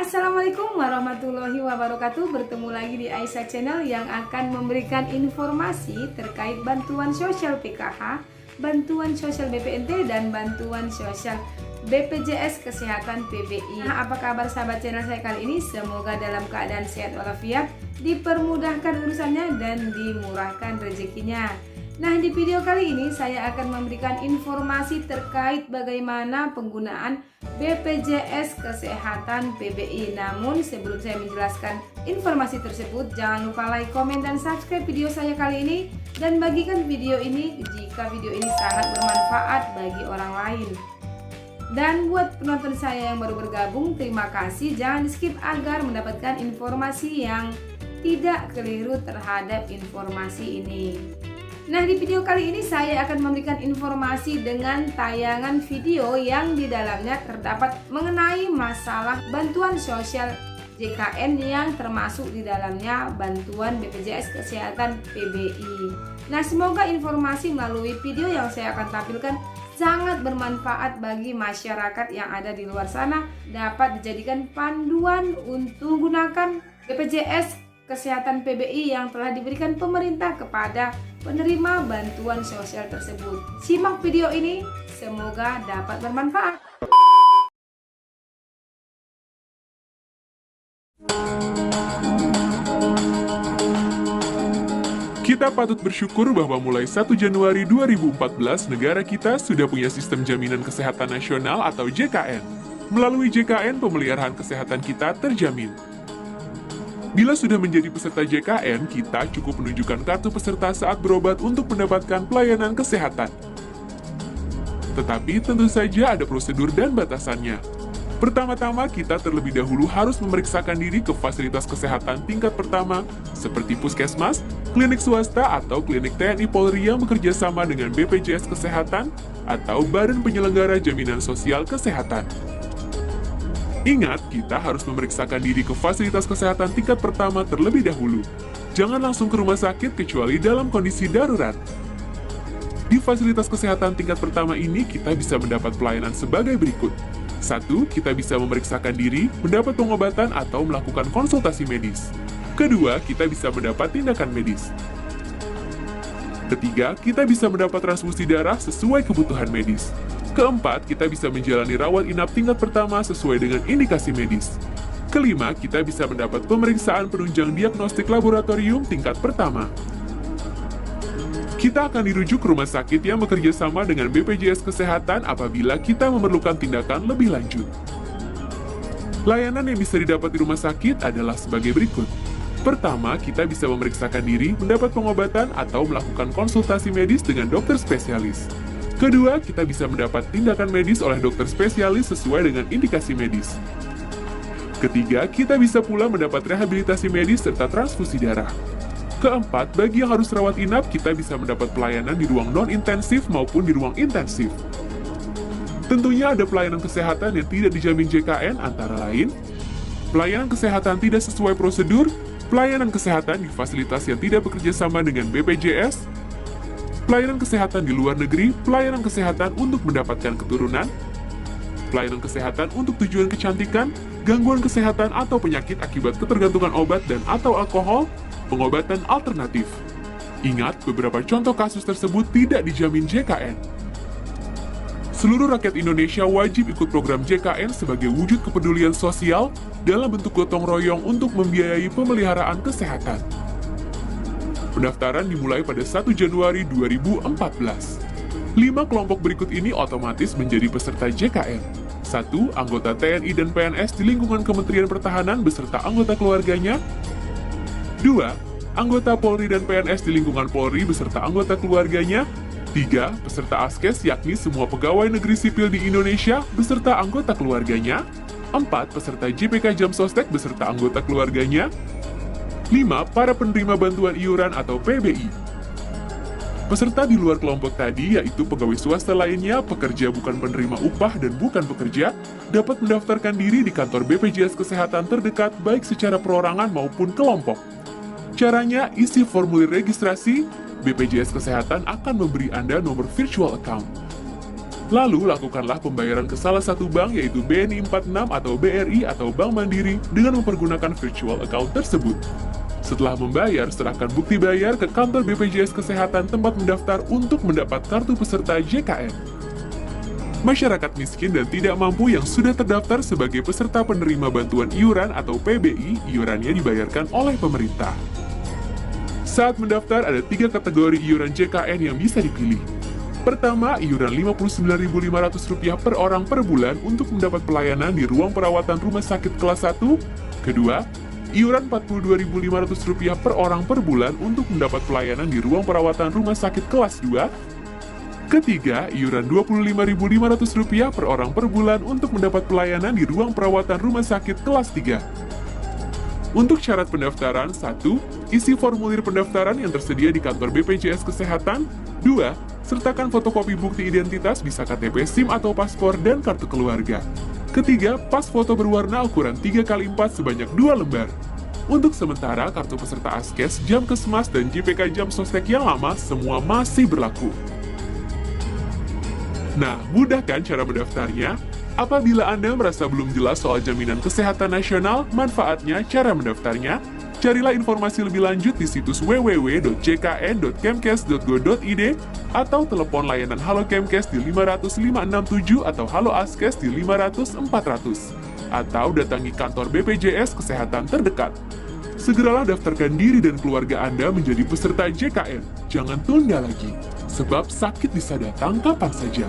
Assalamualaikum warahmatullahi wabarakatuh. Bertemu lagi di Aisyah Channel yang akan memberikan informasi terkait bantuan sosial PKH, bantuan sosial BPNT, dan bantuan sosial BPJS Kesehatan PBI. Nah, apa kabar sahabat channel saya kali ini? Semoga dalam keadaan sehat walafiat, dipermudahkan urusannya dan dimurahkan rezekinya. Nah, di video kali ini saya akan memberikan informasi terkait bagaimana penggunaan BPJS Kesehatan PBI. Namun sebelum saya menjelaskan informasi tersebut, jangan lupa like, komen, dan subscribe video saya kali ini, dan bagikan video ini jika video ini sangat bermanfaat bagi orang lain. Dan buat penonton saya yang baru bergabung, terima kasih, jangan di skip agar mendapatkan informasi yang tidak keliru terhadap informasi ini. Nah, di video kali ini saya akan memberikan informasi dengan tayangan video yang di dalamnya terdapat mengenai masalah bantuan sosial JKN yang termasuk di dalamnya bantuan BPJS Kesehatan PBI. Nah, semoga informasi melalui video yang saya akan tampilkan sangat bermanfaat bagi masyarakat yang ada di luar sana, dapat dijadikan panduan untuk menggunakan BPJS Kesehatan PBI yang telah diberikan pemerintah kepada penerima bantuan sosial tersebut. Simak video ini, semoga dapat bermanfaat. Kita patut bersyukur bahwa mulai 1 Januari 2014 negara kita sudah punya sistem jaminan kesehatan nasional atau JKN. Melalui JKN, pemeliharaan kesehatan kita terjamin. Bila sudah menjadi peserta JKN, kita cukup menunjukkan kartu peserta saat berobat untuk mendapatkan pelayanan kesehatan. Tetapi tentu saja ada prosedur dan batasannya. Pertama-tama, kita terlebih dahulu harus memeriksakan diri ke fasilitas kesehatan tingkat pertama, seperti puskesmas, klinik swasta, atau klinik TNI Polri yang bekerja sama dengan BPJS Kesehatan atau Badan Penyelenggara Jaminan Sosial Kesehatan. Ingat, kita harus memeriksakan diri ke fasilitas kesehatan tingkat pertama terlebih dahulu. Jangan langsung ke rumah sakit kecuali dalam kondisi darurat. Di fasilitas kesehatan tingkat pertama ini, kita bisa mendapat pelayanan sebagai berikut. 1. Kita bisa memeriksakan diri, mendapat pengobatan atau melakukan konsultasi medis. Kedua, kita bisa mendapat tindakan medis. Ketiga, kita bisa mendapat transfusi darah sesuai kebutuhan medis. Keempat, kita bisa menjalani rawat inap tingkat pertama sesuai dengan indikasi medis. Kelima, kita bisa mendapat pemeriksaan penunjang diagnostik laboratorium tingkat pertama. Kita akan dirujuk ke rumah sakit yang bekerja sama dengan BPJS Kesehatan apabila kita memerlukan tindakan lebih lanjut. Layanan yang bisa didapat di rumah sakit adalah sebagai berikut. Pertama, kita bisa memeriksakan diri, mendapat pengobatan, atau melakukan konsultasi medis dengan dokter spesialis. Kedua, kita bisa mendapat tindakan medis oleh dokter spesialis sesuai dengan indikasi medis. Ketiga, kita bisa pula mendapat rehabilitasi medis serta transfusi darah. Keempat, bagi yang harus rawat inap, kita bisa mendapat pelayanan di ruang non-intensif maupun di ruang intensif. Tentunya ada pelayanan kesehatan yang tidak dijamin JKN, antara lain pelayanan kesehatan tidak sesuai prosedur, pelayanan kesehatan di fasilitas yang tidak bekerja sama dengan BPJS, pelayanan kesehatan di luar negeri, pelayanan kesehatan untuk mendapatkan keturunan, pelayanan kesehatan untuk tujuan kecantikan, gangguan kesehatan atau penyakit akibat ketergantungan obat dan atau alkohol, pengobatan alternatif. Ingat, beberapa contoh kasus tersebut tidak dijamin JKN. Seluruh rakyat Indonesia wajib ikut program JKN sebagai wujud kepedulian sosial dalam bentuk gotong royong untuk membiayai pemeliharaan kesehatan. Pendaftaran dimulai pada 1 Januari 2014. 5 kelompok berikut ini otomatis menjadi peserta JKN. 1. Anggota TNI dan PNS di lingkungan Kementerian Pertahanan beserta anggota keluarganya. 2. Anggota Polri dan PNS di lingkungan Polri beserta anggota keluarganya. 3. Peserta ASKES yakni semua pegawai negeri sipil di Indonesia beserta anggota keluarganya. 4. Peserta JPK Jamsostek beserta anggota keluarganya. 5. Para penerima bantuan iuran atau PBI. Peserta di luar kelompok tadi, yaitu pegawai swasta lainnya, pekerja bukan penerima upah dan bukan pekerja, dapat mendaftarkan diri di kantor BPJS Kesehatan terdekat baik secara perorangan maupun kelompok. Caranya, isi formulir registrasi, BPJS Kesehatan akan memberi Anda nomor virtual account. Lalu, lakukanlah pembayaran ke salah satu bank yaitu BNI 46 atau BRI atau Bank Mandiri dengan mempergunakan virtual account tersebut. Setelah membayar, serahkan bukti bayar ke kantor BPJS Kesehatan tempat mendaftar untuk mendapat kartu peserta JKN. Masyarakat miskin dan tidak mampu yang sudah terdaftar sebagai peserta penerima bantuan iuran atau PBI, iurannya dibayarkan oleh pemerintah. Saat mendaftar, ada 3 kategori iuran JKN yang bisa dipilih. Pertama, iuran Rp59.500 per orang per bulan untuk mendapat pelayanan di ruang perawatan rumah sakit kelas 1. Kedua, iuran Rp42.500 per orang per bulan untuk mendapat pelayanan di ruang perawatan rumah sakit kelas 2. Ketiga, iuran Rp25.500 per orang per bulan untuk mendapat pelayanan di ruang perawatan rumah sakit kelas 3. Untuk syarat pendaftaran, 1. Isi formulir pendaftaran yang tersedia di kantor BPJS Kesehatan. 2. Sertakan fotokopi bukti identitas bisa KTP, SIM atau paspor, dan kartu keluarga. Ketiga, pas foto berwarna ukuran 3x4 sebanyak 2 lembar. Untuk sementara, kartu peserta Askes, Jam Kesmas, dan JPK Jam Sostek yang lama semua masih berlaku. Nah, mudah kan cara mendaftarnya? Apabila Anda merasa belum jelas soal jaminan kesehatan nasional, manfaatnya, cara mendaftarnya, carilah informasi lebih lanjut di situs www.jkn.kemkes.go.id atau telepon layanan Halo Kemkes di 500 567 atau Halo Askes di 500 400 atau datangi kantor BPJS Kesehatan terdekat. Segeralah daftarkan diri dan keluarga Anda menjadi peserta JKN. Jangan tunda lagi, sebab sakit bisa datang kapan saja.